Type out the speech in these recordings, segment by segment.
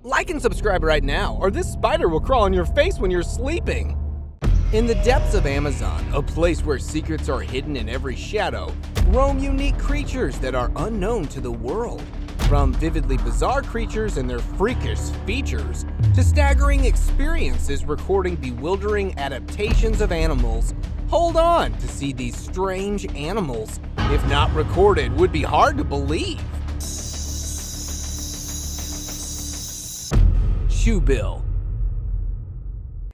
Like and subscribe right now, or this spider will crawl on your face when you're sleeping. In the depths of Amazon, a place where secrets are hidden in every shadow, roam unique creatures that are unknown to the world. From vividly bizarre creatures and their freakish features, to staggering experiences recording bewildering adaptations of animals, hold on to see these strange animals. If not recorded, would be hard to believe. Shoebill.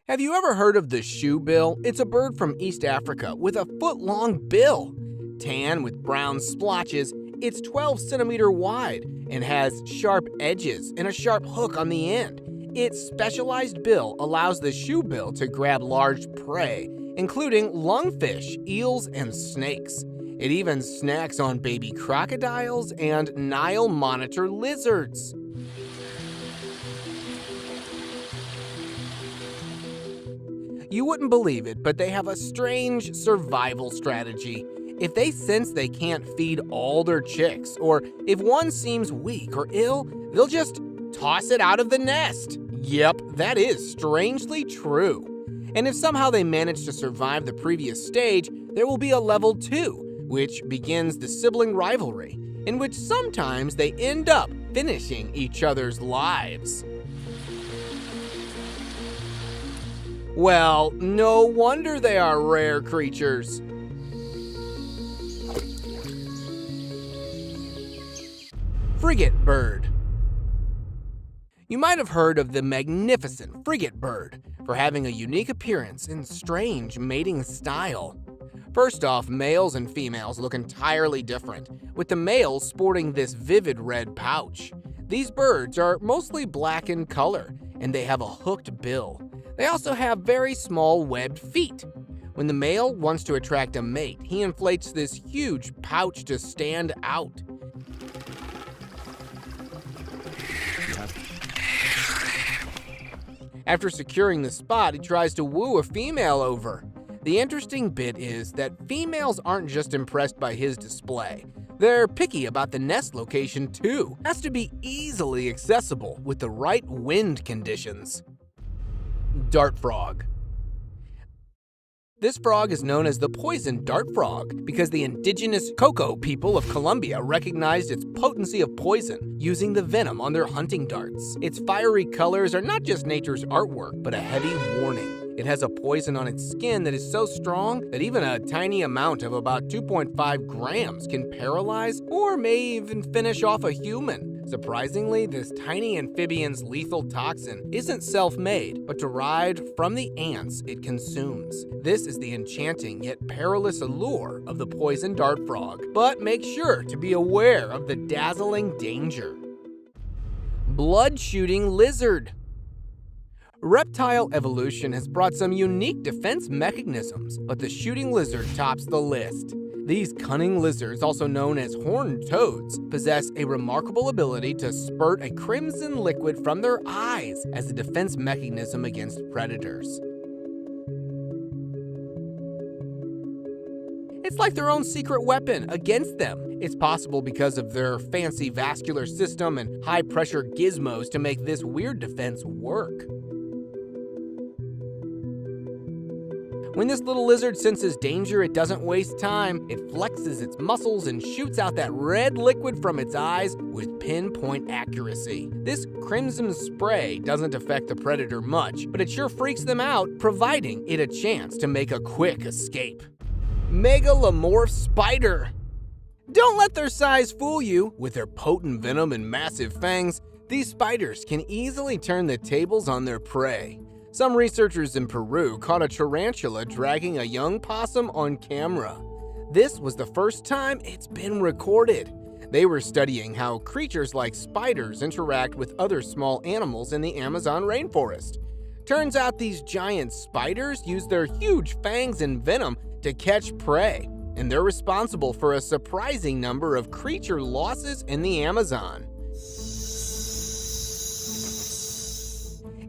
Have you ever heard of the shoebill? It's a bird from East Africa with a foot-long bill. Tan with brown splotches, it's 12 centimeters wide and has sharp edges and a sharp hook on the end. Its specialized bill allows the shoebill to grab large prey, including lungfish, eels, and snakes. It even snacks on baby crocodiles and Nile monitor lizards. You wouldn't believe it, but they have a strange survival strategy. If they sense they can't feed all their chicks, or if one seems weak or ill, they'll just toss it out of the nest. Yep, that is strangely true. And if somehow they manage to survive the previous stage, there will be a level 2, which begins the sibling rivalry, in which sometimes they end up finishing each other's lives. Well, no wonder they are rare creatures. Frigate bird. You might have heard of the magnificent frigate bird for having a unique appearance and strange mating style. First off, males and females look entirely different, with the males sporting this vivid red pouch. These birds are mostly black in color, and they have a hooked bill. They also have very small webbed feet. When the male wants to attract a mate, he inflates this huge pouch to stand out. After securing the spot, he tries to woo a female over. The interesting bit is that females aren't just impressed by his display. They're picky about the nest location too. It has to be easily accessible with the right wind conditions. Dart frog. This frog is known as the poison dart frog because the indigenous Coco people of Colombia recognized its potency of poison using the venom on their hunting darts. Its fiery colors are not just nature's artwork, but a heavy warning. It has a poison on its skin that is so strong that even a tiny amount of about 2.5 grams can paralyze or may even finish off a human. Surprisingly, this tiny amphibian's lethal toxin isn't self-made, but derived from the ants it consumes. This is the enchanting yet perilous allure of the poison dart frog, but make sure to be aware of the dazzling danger. Blood-shooting lizard. Reptile evolution has brought some unique defense mechanisms, but the shooting lizard tops the list. These cunning lizards, also known as horned toads, possess a remarkable ability to spurt a crimson liquid from their eyes as a defense mechanism against predators. It's like their own secret weapon against them. It's possible because of their fancy vascular system and high-pressure gizmos to make this weird defense work. When this little lizard senses danger, it doesn't waste time. It flexes its muscles and shoots out that red liquid from its eyes with pinpoint accuracy. This crimson spray doesn't affect the predator much, but it sure freaks them out, providing it a chance to make a quick escape. Megalomorph spider. Don't let their size fool you. With their potent venom and massive fangs, these spiders can easily turn the tables on their prey. Some researchers in Peru caught a tarantula dragging a young possum on camera. This was the first time it's been recorded. They were studying how creatures like spiders interact with other small animals in the Amazon rainforest. Turns out these giant spiders use their huge fangs and venom to catch prey, and they're responsible for a surprising number of creature losses in the Amazon.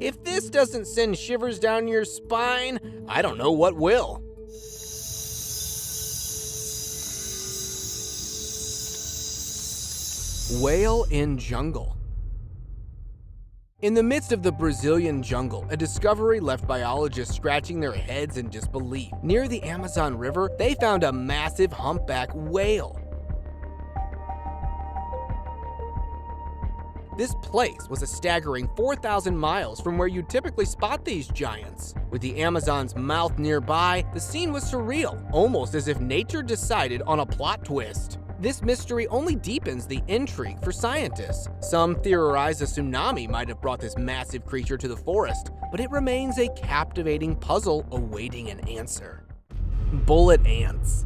If this doesn't send shivers down your spine, I don't know what will. Whale in jungle. In the midst of the Brazilian jungle, a discovery left biologists scratching their heads in disbelief. Near the Amazon River, they found a massive humpback whale. This place was a staggering 4,000 miles from where you typically spot these giants. With the Amazon's mouth nearby, the scene was surreal, almost as if nature decided on a plot twist. This mystery only deepens the intrigue for scientists. Some theorize a tsunami might have brought this massive creature to the forest, but it remains a captivating puzzle awaiting an answer. Bullet ants.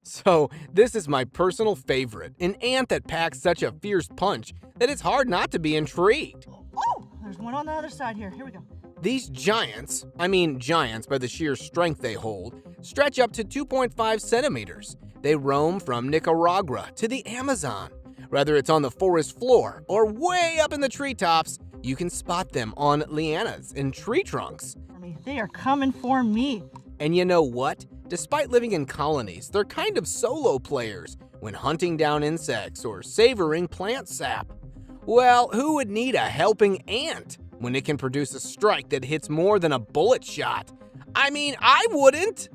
So, this is my personal favorite, an ant that packs such a fierce punch that it's hard not to be intrigued. Oh, there's one on the other side here. Here we go. These giants, I mean giants by the sheer strength they hold, stretch up to 2.5 centimeters. They roam from Nicaragua to the Amazon. Whether it's on the forest floor or way up in the treetops, you can spot them on lianas and tree trunks. They are coming for me. And you know what? Despite living in colonies, they're kind of solo players when hunting down insects or savoring plant sap. Well, who would need a helping ant when it can produce a strike that hits more than a bullet shot? I mean, I wouldn't.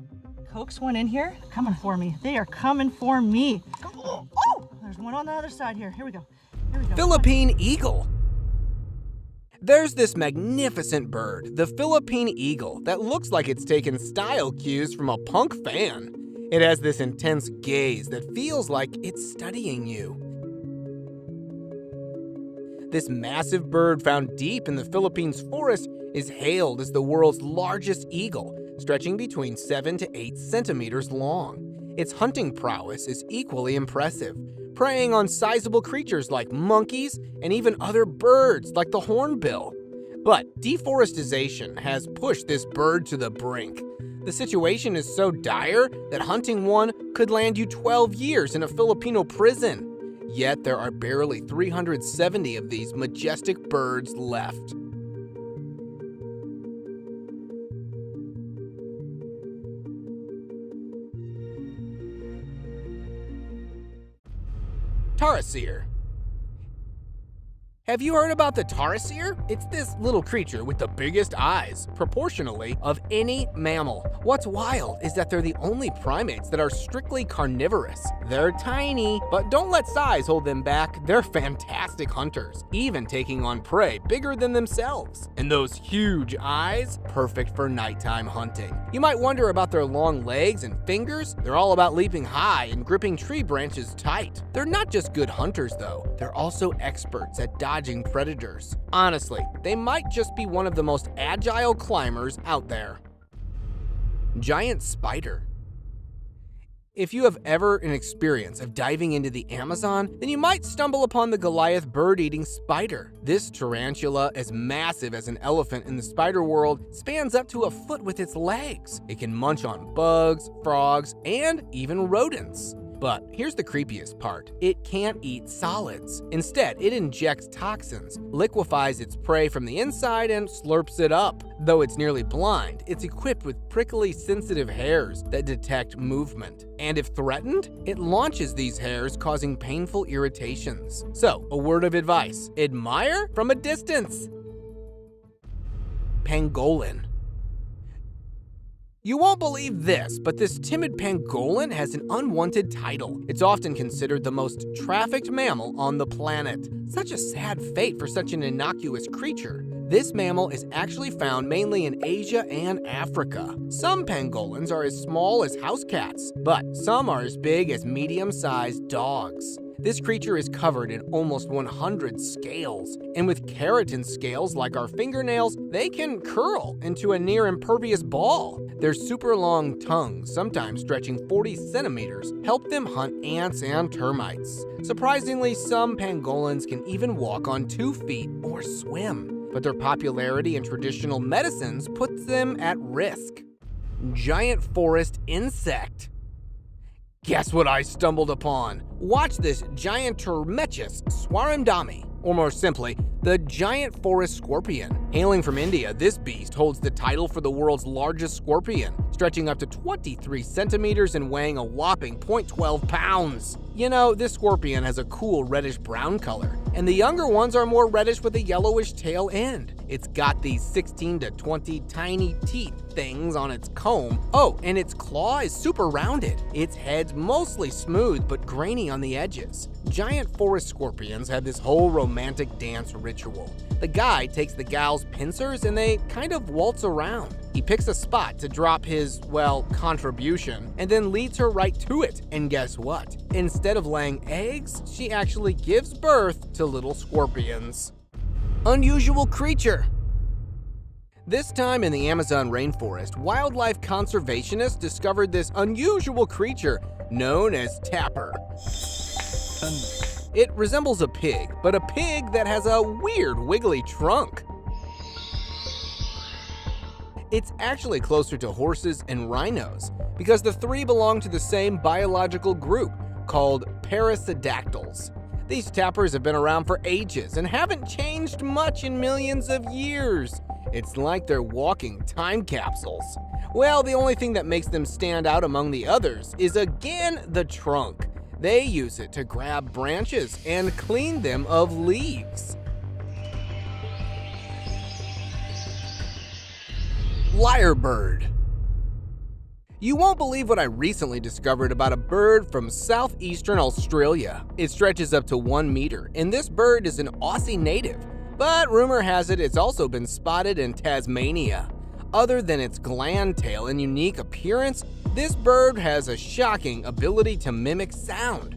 Coax one in here. Coming for me. They are coming for me. Oh, there's one on the other side here. Here we go. Here we go. Philippine eagle. There's this magnificent bird, the Philippine eagle, that looks like it's taken style cues from a punk fan. It has this intense gaze that feels like it's studying you. This massive bird found deep in the Philippines forest is hailed as the world's largest eagle, stretching between 7 to 8 centimeters long. Its hunting prowess is equally impressive, preying on sizable creatures like monkeys and even other birds like the hornbill. But deforestation has pushed this bird to the brink. The situation is so dire that hunting one could land you 12 years in a Filipino prison. Yet there are barely 370 of these majestic birds left. Tarsier. Have you heard about the tarsier? It's this little creature with the biggest eyes, proportionally, of any mammal. What's wild is that they're the only primates that are strictly carnivorous. They're tiny, but don't let size hold them back. They're fantastic hunters, even taking on prey bigger than themselves. And those huge eyes, perfect for nighttime hunting. You might wonder about their long legs and fingers. They're all about leaping high and gripping tree branches tight. They're not just good hunters though, they're also experts at dodging predators. Honestly, they might just be one of the most agile climbers out there. Giant spider. If you have ever an experience of diving into the Amazon, then you might stumble upon the Goliath bird-eating spider. This tarantula, as massive as an elephant in the spider world, spans up to a foot with its legs. It can munch on bugs, frogs, and even rodents. But here's the creepiest part. It can't eat solids. Instead, it injects toxins, liquefies its prey from the inside, and slurps it up. Though it's nearly blind, it's equipped with prickly, sensitive hairs that detect movement. And if threatened, it launches these hairs, causing painful irritations. So, a word of advice: admire from a distance. Pangolin. You won't believe this, but this timid pangolin has an unwanted title. It's often considered the most trafficked mammal on the planet. Such a sad fate for such an innocuous creature. This mammal is actually found mainly in Asia and Africa. Some pangolins are as small as house cats, but some are as big as medium-sized dogs. This creature is covered in almost 100 scales, and with keratin scales like our fingernails, they can curl into a near-impervious ball. Their super long tongues, sometimes stretching 40 centimeters, help them hunt ants and termites. Surprisingly, some pangolins can even walk on 2 feet or swim, but their popularity in traditional medicines puts them at risk. Giant forest insect. Guess what I stumbled upon? Watch this Gigantormechus swarandami. or more simply, the giant forest scorpion. Hailing from India, this beast holds the title for the world's largest scorpion, stretching up to 23 centimeters and weighing a whopping 0.12 pounds. You know, this scorpion has a cool reddish-brown color, and the younger ones are more reddish with a yellowish tail end. It's got these 16 to 20 tiny teeth things on its comb. Oh, and its claw is super rounded. Its head's mostly smooth but grainy on the edges. Giant forest scorpions have this whole romantic dance ritual. The guy takes the gal's pincers and they kind of waltz around. He picks a spot to drop his, well, contribution, and then leads her right to it. And guess what? Instead of laying eggs, she actually gives birth to little scorpions. Unusual creature. This time in the Amazon rainforest, wildlife conservationists discovered this unusual creature known as tapir. It resembles a pig, but a pig that has a weird wiggly trunk. It's actually closer to horses and rhinos because the three belong to the same biological group called Perissodactyls. These tapirs have been around for ages and haven't changed much in millions of years. It's like they're walking time capsules. Well, the only thing that makes them stand out among the others is again the trunk. They use it to grab branches and clean them of leaves. Lyrebird. You won't believe what I recently discovered about a bird from southeastern Australia. It stretches up to 1 meter, and this bird is an Aussie native. But rumor has it it's also been spotted in Tasmania. Other than its gland tail and unique appearance, this bird has a shocking ability to mimic sound.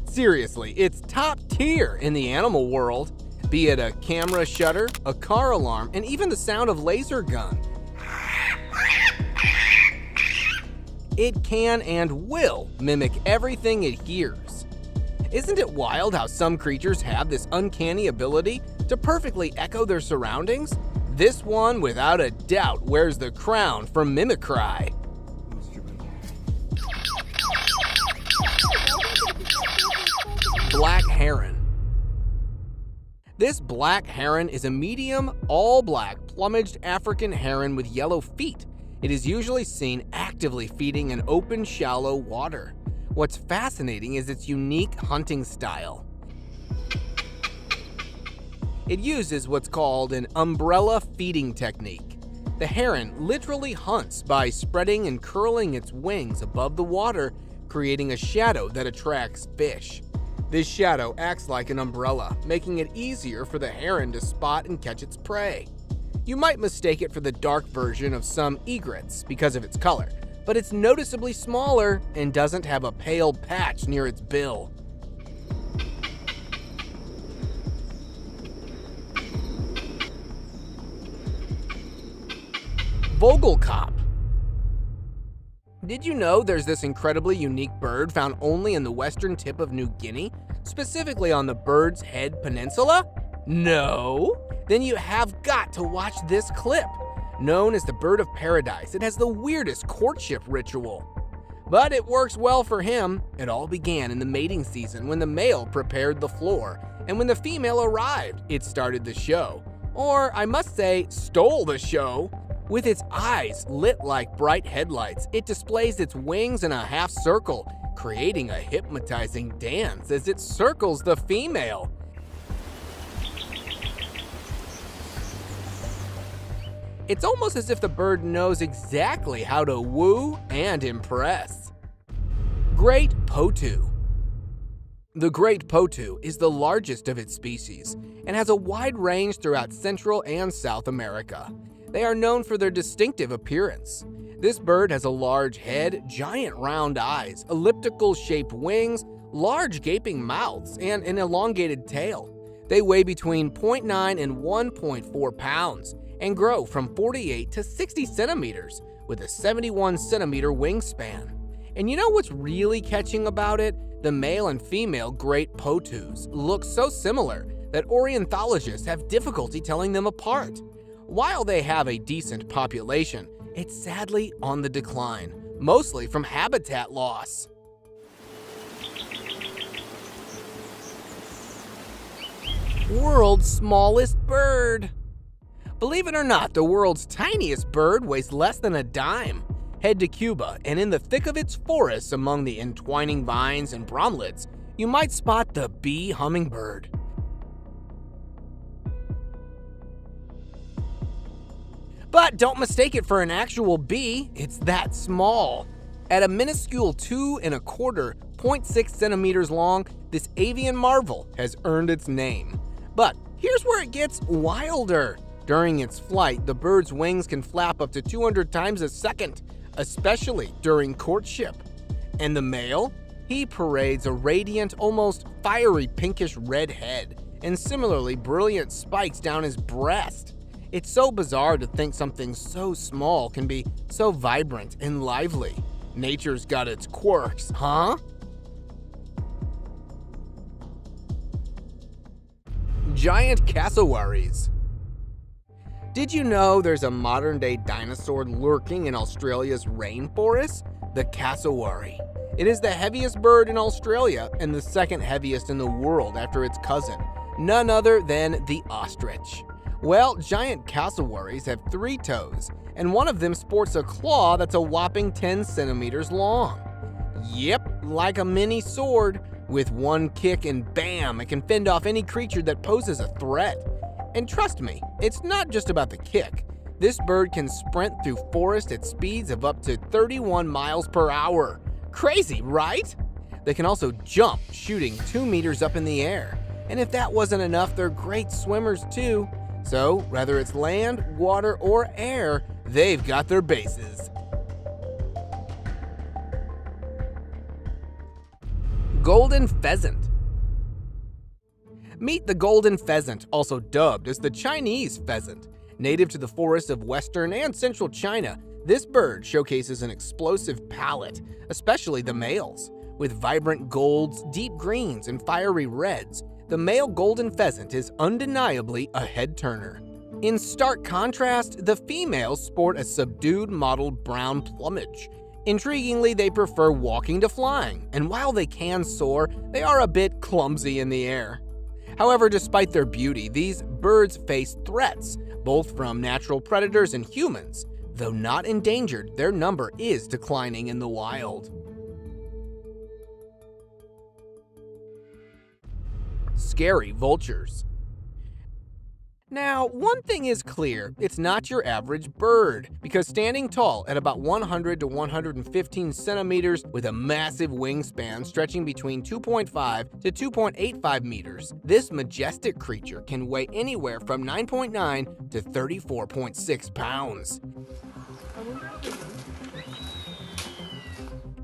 Seriously, it's top tier in the animal world. Be it a camera shutter, a car alarm, and even the sound of laser gun. It can and will mimic everything it hears. Isn't it wild how some creatures have this uncanny ability to perfectly echo their surroundings? This one, without a doubt, wears the crown for mimicry. Black heron. This black heron is a medium, all-black, plumaged African heron with yellow feet. It is usually seen actively feeding in open, shallow water. What's fascinating is its unique hunting style. It uses what's called an umbrella feeding technique. The heron literally hunts by spreading and curling its wings above the water, creating a shadow that attracts fish. This shadow acts like an umbrella, making it easier for the heron to spot and catch its prey. You might mistake it for the dark version of some egrets because of its color, but it's noticeably smaller and doesn't have a pale patch near its bill. Vogelkop. Did you know there's this incredibly unique bird found only in the western tip of New Guinea, specifically on the Bird's Head Peninsula? No? Then you have got to watch this clip. Known as the bird of paradise, it has the weirdest courtship ritual. But it works well for him. It all began in the mating season when the male prepared the floor, and when the female arrived, it started the show. Or, I must say, stole the show. With its eyes lit like bright headlights, it displays its wings in a half circle, creating a hypnotizing dance as it circles the female. It's almost as if the bird knows exactly how to woo and impress. Great Potu. The great potu is the largest of its species and has a wide range throughout Central and South America. They are known for their distinctive appearance. This bird has a large head, giant round eyes, elliptical-shaped wings, large gaping mouths, and an elongated tail. They weigh between 0.9 and 1.4 pounds and grow from 48 to 60 centimeters with a 71 centimeter wingspan. And you know what's really catching about it? The male and female great potus look so similar that ornithologists have difficulty telling them apart. While they have a decent population, it's sadly on the decline, mostly from habitat loss. World's smallest bird. Believe it or not, the world's tiniest bird weighs less than a dime. Head to Cuba, and in the thick of its forests among the entwining vines and bromeliads, you might spot the bee hummingbird. But don't mistake it for an actual bee, it's that small. At a minuscule 2¼ centimeters long, this avian marvel has earned its name. But here's where it gets wilder. During its flight, the bird's wings can flap up to 200 times a second, especially during courtship. And the male? He parades a radiant, almost fiery pinkish red head, and similarly brilliant spikes down his breast. It's so bizarre to think something so small can be so vibrant and lively. Nature's got its quirks, huh? Giant cassowaries. Did you know there's a modern-day dinosaur lurking in Australia's rainforest? The cassowary. It is the heaviest bird in Australia and the second heaviest in the world after its cousin, none other than the ostrich. Well, giant cassowaries have 3 toes, and one of them sports a claw that's a whopping 10 centimeters long. Yep, like a mini sword. With one kick and bam, it can fend off any creature that poses a threat. And trust me, it's not just about the kick. This bird can sprint through forest at speeds of up to 31 miles per hour. Crazy, right? They can also jump, shooting 2 meters up in the air. And if that wasn't enough, they're great swimmers too. So, whether it's land, water, or air, they've got their bases. Golden pheasant. Meet the golden pheasant, also dubbed as the Chinese pheasant. Native to the forests of western and central China, this bird showcases an explosive palette, especially the males. With vibrant golds, deep greens, and fiery reds, the male golden pheasant is undeniably a head-turner. In stark contrast, the females sport a subdued mottled brown plumage. Intriguingly, they prefer walking to flying, and while they can soar, they are a bit clumsy in the air. However, despite their beauty, these birds face threats, both from natural predators and humans. Though not endangered, their number is declining in the wild. Scary vultures. Now, one thing is clear, it's not your average bird, because standing tall at about 100 to 115 centimeters with a massive wingspan stretching between 2.5 to 2.85 meters, this majestic creature can weigh anywhere from 9.9 to 34.6 pounds.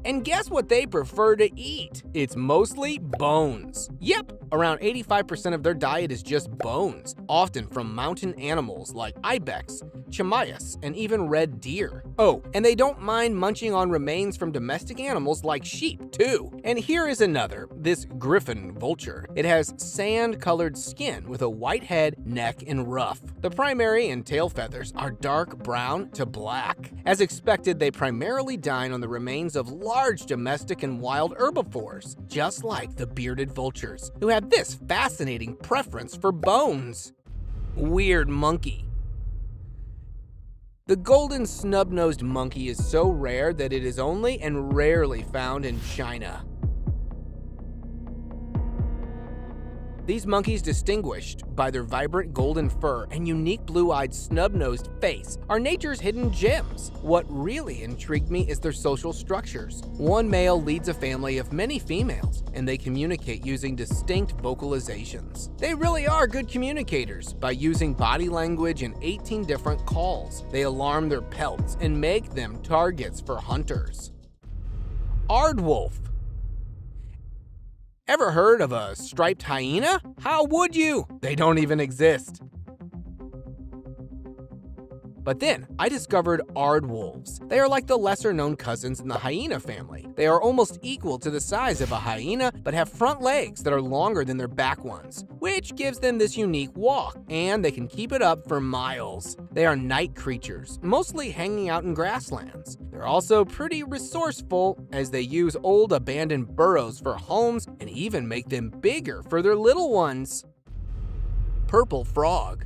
And guess what they prefer to eat? It's mostly bones. Yep, around 85% of their diet is just bones, often from mountain animals like ibex, chamayas, and even red deer. Oh, and they don't mind munching on remains from domestic animals like sheep, too. And here is another, this griffon vulture. It has sand-colored skin with a white head, neck, and ruff. The primary and tail feathers are dark brown to black. As expected, they primarily dine on the remains of large domestic and wild herbivores, just like the bearded vultures, who have this fascinating preference for bones. Weird monkey. The golden snub-nosed monkey is so rare that it is only and rarely found in China. These monkeys, distinguished by their vibrant golden fur and unique blue-eyed snub-nosed face, are nature's hidden gems. What really intrigued me is their social structures. One male leads a family of many females, and they communicate using distinct vocalizations. They really are good communicators. By using body language and 18 different calls, they alarm their pelts and make them targets for hunters. Aardwolf. Ever heard of a striped hyena? How would you? They don't even exist. But then, I discovered aardwolves. They are like the lesser-known cousins in the hyena family. They are almost equal to the size of a hyena, but have front legs that are longer than their back ones, which gives them this unique walk, and they can keep it up for miles. They are night creatures, mostly hanging out in grasslands. They're also pretty resourceful, as they use old abandoned burrows for homes and even make them bigger for their little ones. purple frog.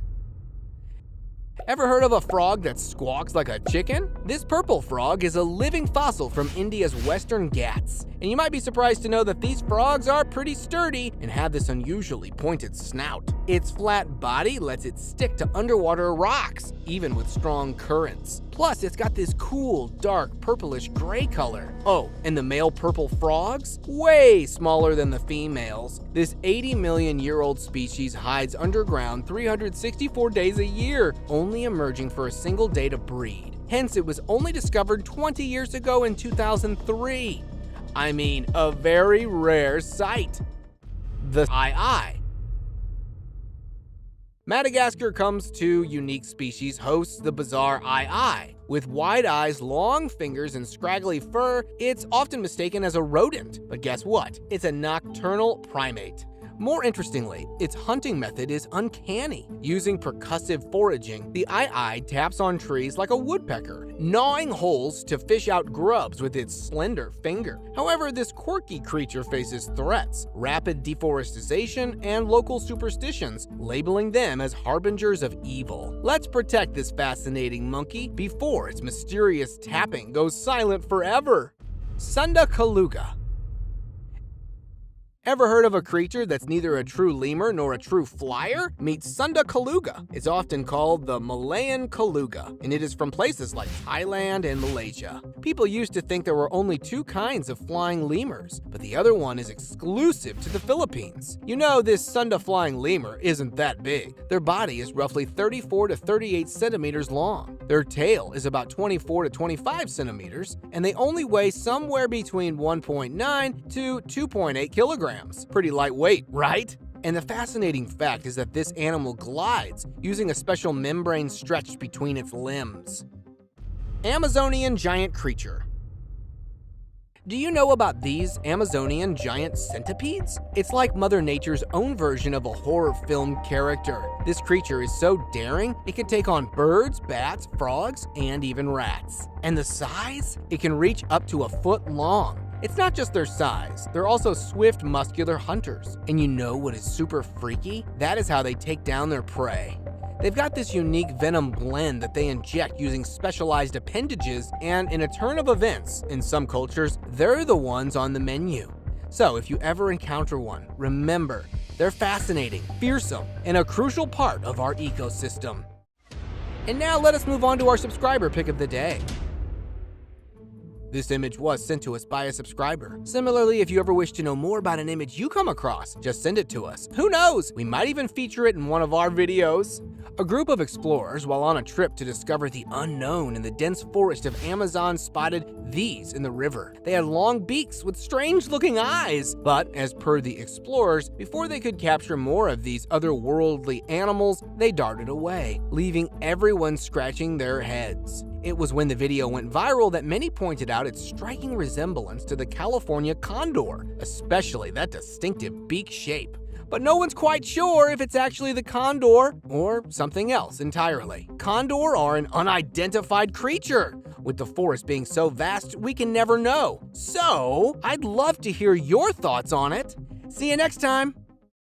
Ever heard of a frog that squawks like a chicken? This purple frog is a living fossil from India's Western Ghats. And you might be surprised to know that these frogs are pretty sturdy and have this unusually pointed snout. Its flat body lets it stick to underwater rocks, even with strong currents. Plus, it's got this cool, dark, purplish gray color. Oh, and the male purple frogs? Way smaller than the females. This 80-million-year-old species hides underground 364 days a year, only emerging for a single day to breed. Hence, it was only discovered 20 years ago in 2003. I mean, a very rare sight. The eye. Madagascar comes to unique species hosts the bizarre eye. With wide eyes, long fingers, and scraggly fur, it's often mistaken as a rodent. But guess what? It's a nocturnal primate. More interestingly, its hunting method is uncanny. Using percussive foraging, the eye taps on trees like a woodpecker, gnawing holes to fish out grubs with its slender finger. However, this quirky creature faces threats, rapid deforestation, and local superstitions, labeling them as harbingers of evil. Let's protect this fascinating monkey before its mysterious tapping goes silent forever. Sunda Kaluga. Ever heard of a creature that's neither a true lemur nor a true flyer? Meet Sunda Kaluga. It's often called the Malayan Kaluga, and it is from places like Thailand and Malaysia. People used to think there were only two kinds of flying lemurs, but the other one is exclusive to the Philippines. You know, this Sunda flying lemur isn't that big. Their body is roughly 34 to 38 centimeters long. Their tail is about 24 to 25 centimeters, and they only weigh somewhere between 1.9 to 2.8 kilograms. Pretty lightweight, right? And the fascinating fact is that this animal glides using a special membrane stretched between its limbs. Amazonian giant creature. Do you know about these Amazonian giant centipedes? It's like Mother Nature's own version of a horror film character. This creature is so daring, it can take on birds, bats, frogs, and even rats. And the size? It can reach up to a foot long. It's not just their size, they're also swift, muscular hunters. And you know what is super freaky? That is how they take down their prey. They've got this unique venom blend that they inject using specialized appendages, and in a turn of events, in some cultures, they're the ones on the menu. So if you ever encounter one, remember, they're fascinating, fearsome, and a crucial part of our ecosystem. And now let us move on to our subscriber pick of the day. This image was sent to us by a subscriber. Similarly, if you ever wish to know more about an image you come across, just send it to us. Who knows? We might even feature it in one of our videos. A group of explorers, while on a trip to discover the unknown in the dense forest of Amazon, spotted these in the river. They had long beaks with strange-looking eyes. But, as per the explorers, before they could capture more of these otherworldly animals, they darted away, leaving everyone scratching their heads. It was when the video went viral that many pointed out its striking resemblance to the California condor, especially that distinctive beak shape. But no one's quite sure if it's actually the condor or something else entirely. Condor are an unidentified creature. With the forest being so vast, we can never know. So, I'd love to hear your thoughts on it. See you next time.